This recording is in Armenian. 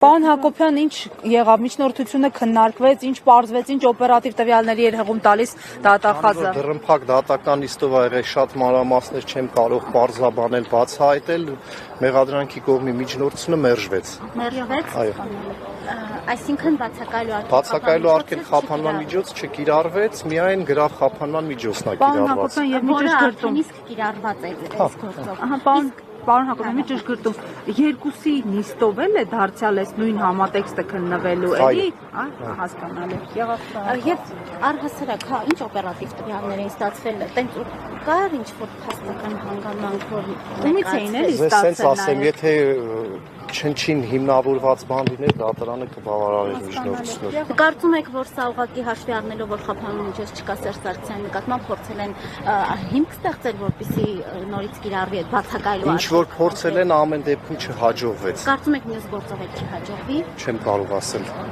Պարոն Հակոբյան, ինչ եղավ, միջնորդությունը քննարկվեց, ինչ պարզվեց, ինչ օպերատիվ տվյալների էր հղում տալիս դատախազը։ Դռնփակ դատական նիստով ա եղել, շատ մանրամասներ չեմ կարող պարզաբանել, բացահայտել, մեղադրանքի կողմի միջնորդությունը մերժվեց։ Մերժվեց։ Այո։ Այսինքն բացակայելու արգել խափանման միջոց չկիրառվեց, միայն գրավ խափանման միջոցն ա կիրառված։ Իսկ կիրառված է այս գործով։ Պարոն Հակոբյան, մի ճշգրտում, երկուսի նիստով էլ է դարձյալ այս նույն համատեքստը քննվելու, էլի, հասկանալի։ Եվ առհասարակ, ինչ օպերատիվ տվյալներ էին ստացվել, տենց կար ինչ-որ փաստական հանգամանք, որ ումից էին էլի ստացել։ Ես ստացել ասեմ, եթե չնչին հիմնավորված բան լիներ, դատարանը կբավարարեր միջնորդությունը։ Կարծում եք, որ սա ուղղակի հաշվի առնելով, որ խափանման միջոց չկա Սերժ Սարգսյանի նկատմամբ փորձել են հիմք ստեղծել, որպեսզի նորից կիրառվի այդ բացակայելու Ինչ որ փորձել են, ամեն դեպքում չհաջողվեց։ Կարծում եք մյուս գործով էլ չի հաջողվի։ Չեմ կարող ասել։